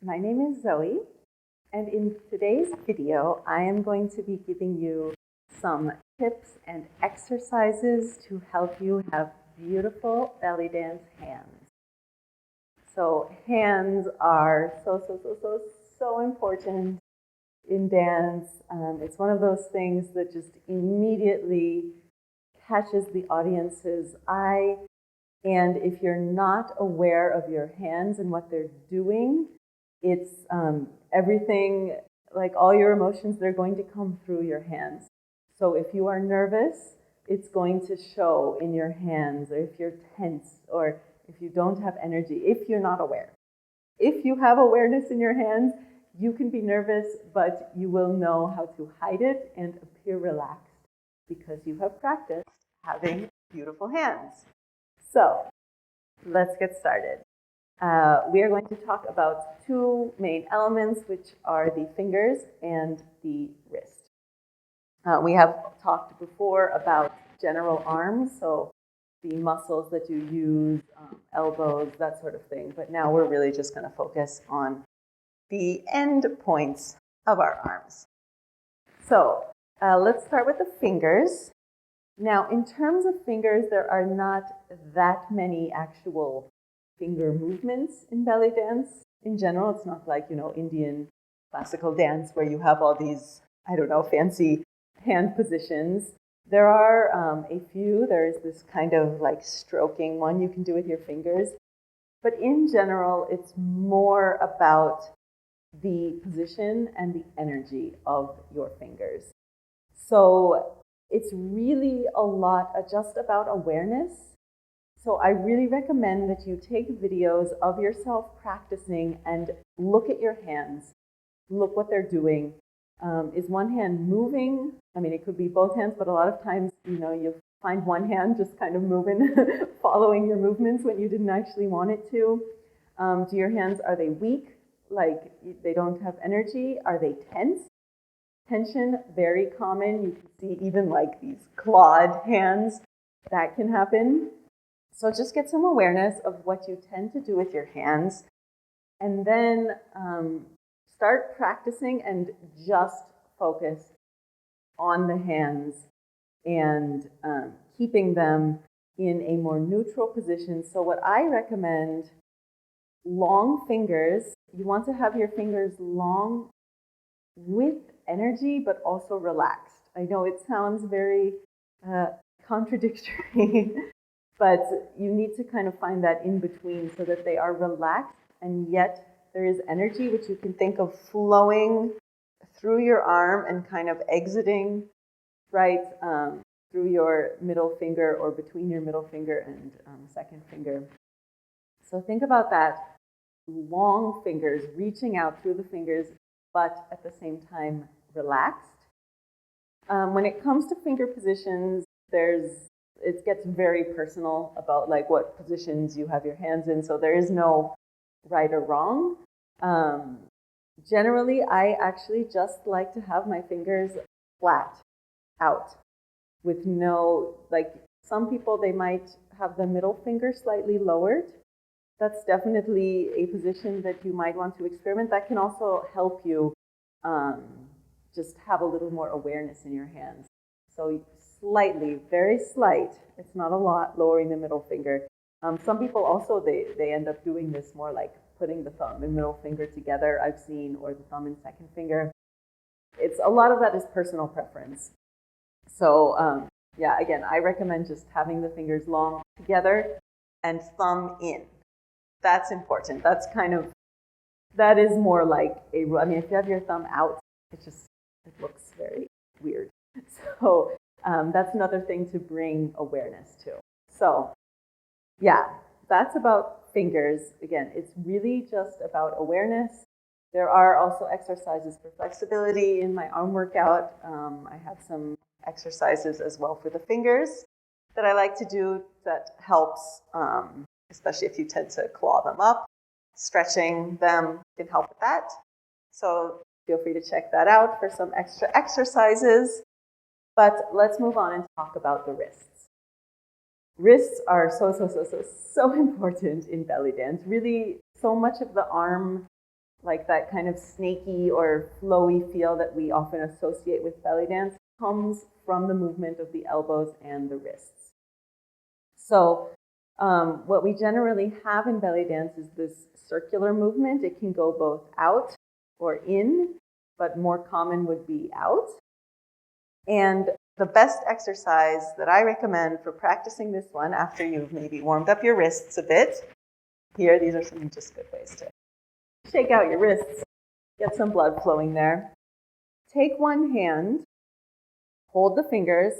My name is Zoe, and in today's video, I am going to be giving you some tips and exercises to help you have beautiful belly dance hands. So hands are so important in dance. It's one of those things that just immediately catches the audience's eye. And if you're not aware of your hands and what they're doing, it's everything, like all your emotions, they're going to come through your hands. So if you are nervous, it's going to show in your hands, or if you're tense, or if you don't have energy, if you're not aware. If you have awareness in your hands, you can be nervous, but you will know how to hide it and appear relaxed because you have practiced having beautiful hands. So let's get started. We are going to talk about two main elements, which are the fingers and the wrist. We have talked before about general arms, so the muscles that you use, elbows, that sort of thing. But now we're really just going to focus on the end points of our arms. So let's start with the fingers. Now, in terms of fingers, there are not that many actual finger movements in belly dance. In general, it's not like, Indian classical dance where you have all these, fancy hand positions. There are a few. There's this kind of like stroking one you can do with your fingers. But in general, it's more about the position and the energy of your fingers. So it's really a lot just about awareness. So I really recommend that you take videos of yourself practicing and look at your hands. Look what they're doing. Is one hand moving? I mean, it could be both hands, but a lot of times, you find one hand just kind of moving, following your movements when you didn't actually want it to. Do your hands, are they weak? Like they don't have energy? Are they tense? Tension, very common. You can see even like these clawed hands. That can happen. So just get some awareness of what you tend to do with your hands. And then start practicing and just focus on the hands and keeping them in a more neutral position. So what I recommend, long fingers. You want to have your fingers long with energy, but also relaxed. I know it sounds very contradictory, but you need to kind of find that in between so that they are relaxed and yet there is energy, which you can think of flowing through your arm and kind of exiting right through your middle finger or between your middle finger and second finger. So think about that. Long fingers reaching out through the fingers, but at the same time relaxed. When it comes to finger positions, it gets very personal about like what positions you have your hands in. So there is no right or wrong. Generally, I actually just like to have my fingers flat out with no, like some people, they might have the middle finger slightly lowered. That's definitely a position that you might want to experiment. That can also help you just have a little more awareness in your hands. So slightly, very slight, it's not a lot, lowering the middle finger. Some people also, they end up doing this more like putting the thumb and middle finger together, I've seen, or the thumb and second finger. It's a lot of that is personal preference. So yeah, again, I recommend just having the fingers long together and thumb in. That's important. That is more like I mean, if you have your thumb out, it looks very weird. So that's another thing to bring awareness to. So yeah, that's about fingers. Again, it's really just about awareness. There are also exercises for flexibility in my arm workout. I have some exercises as well for the fingers that I like to do that helps, especially if you tend to claw them up. Stretching them can help with that. So feel free to check that out for some extra exercises. But let's move on and talk about the wrists. Wrists are so important in belly dance. Really, so much of the arm like that kind of snaky or flowy feel that we often associate with belly dance, comes from the movement of the elbows and the wrists. So what we generally have in belly dance is this circular movement. It can go both out or in, but more common would be out. And the best exercise that I recommend for practicing this one after you've maybe warmed up your wrists a bit, here, these are some just good ways to shake out your wrists, get some blood flowing there. Take one hand, hold the fingers,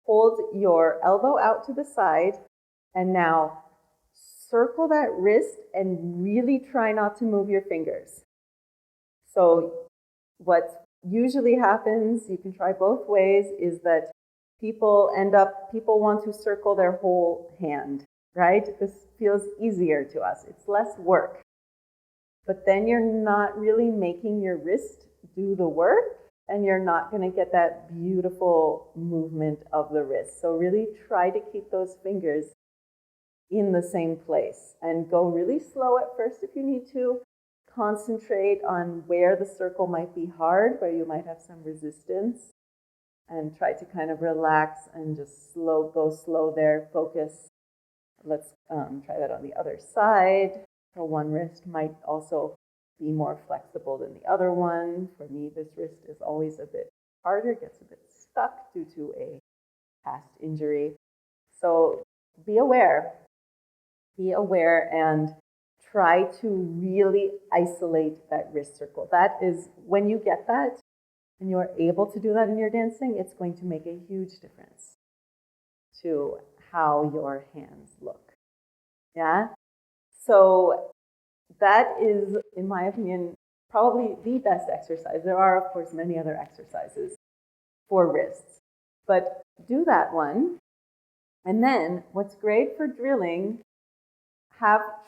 hold your elbow out to the side, and now circle that wrist and really try not to move your fingers. So what usually happens, you can try both ways, is that people want to circle their whole hand, right? This feels easier to us. It's less work. But then you're not really making your wrist do the work, and you're not going to get that beautiful movement of the wrist. So really try to keep those fingers in the same place and go really slow at first if you need to. Concentrate on where the circle might be hard, where you might have some resistance, and try to kind of relax and just go slow there. Focus. Let's try that on the other side. So one wrist might also be more flexible than the other one. For me, this wrist is always a bit harder, gets a bit stuck due to a past injury. So be aware and try to really isolate that wrist circle. That is, when you get that and you're able to do that in your dancing, it's going to make a huge difference to how your hands look. Yeah? So that is, in my opinion, probably the best exercise. There are, of course, many other exercises for wrists, but do that one. And then what's great for drilling,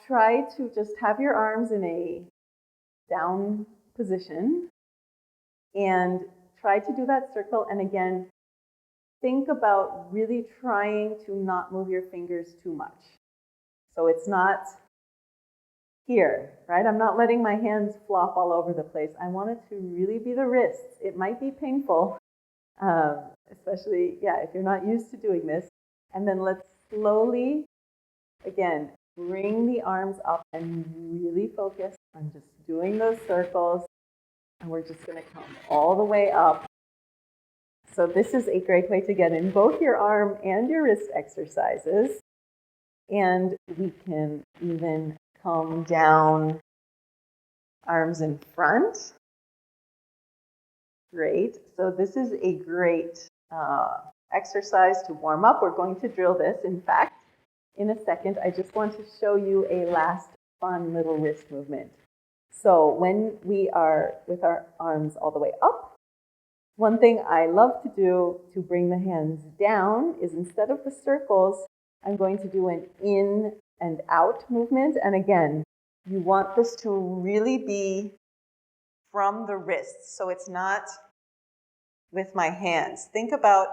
try to just have your arms in a down position and try to do that circle. And again, think about really trying to not move your fingers too much. So it's not here, right? I'm not letting my hands flop all over the place. I want it to really be the wrists. It might be painful, especially, if you're not used to doing this. And then let's slowly, again, bring the arms up and really focus on just doing those circles. And we're just going to come all the way up. So this is a great way to get in both your arm and your wrist exercises. And we can even come down, arms in front. Great. So this is a great exercise to warm up. We're going to drill this, in fact, in a second. I just want to show you a last fun little wrist movement. So when we are with our arms all the way up, one thing I love to do to bring the hands down is, instead of the circles, I'm going to do an in and out movement. And again, you want this to really be from the wrists, so it's not with my hands. Think about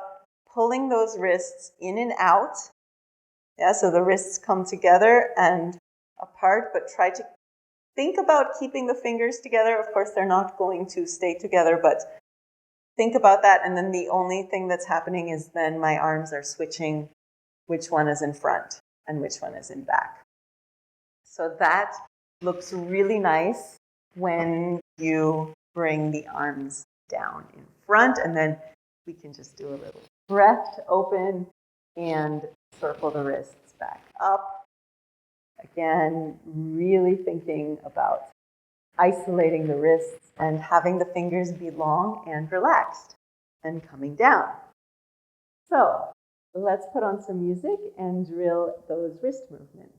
pulling those wrists in and out. Yeah, so the wrists come together and apart, but try to think about keeping the fingers together. Of course, they're not going to stay together, but think about that. And then the only thing that's happening is then my arms are switching which one is in front and which one is in back. So that looks really nice when you bring the arms down in front, and then we can just do a little breath to open and circle the wrists back up. Again, really thinking about isolating the wrists and having the fingers be long and relaxed and coming down. So let's put on some music and drill those wrist movements.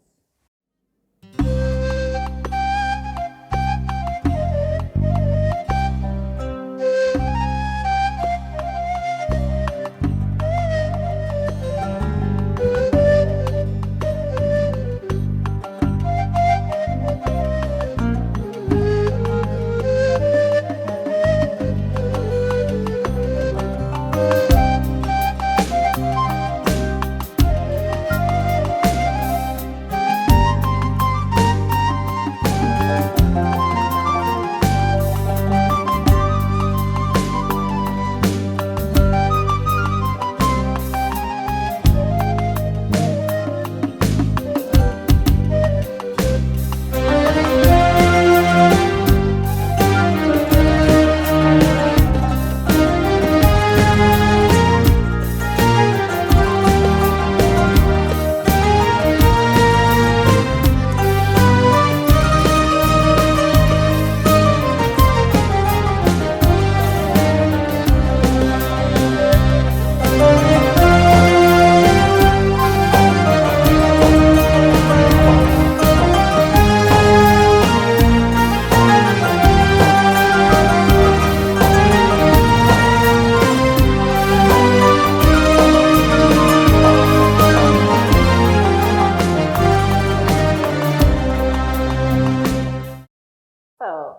So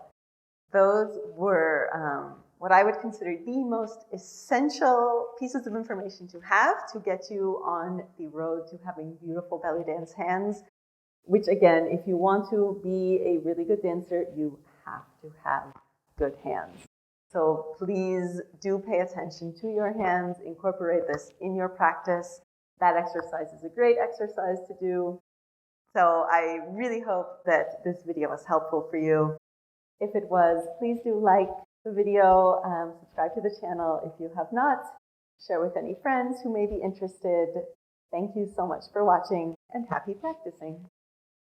those were what I would consider the most essential pieces of information to have to get you on the road to having beautiful belly dance hands, which again, if you want to be a really good dancer, you have to have good hands. So please do pay attention to your hands, incorporate this in your practice. That exercise is a great exercise to do. So I really hope that this video was helpful for you. If it was, please do like the video, subscribe to the channel if you have not, share with any friends who may be interested. Thank you so much for watching and happy practicing.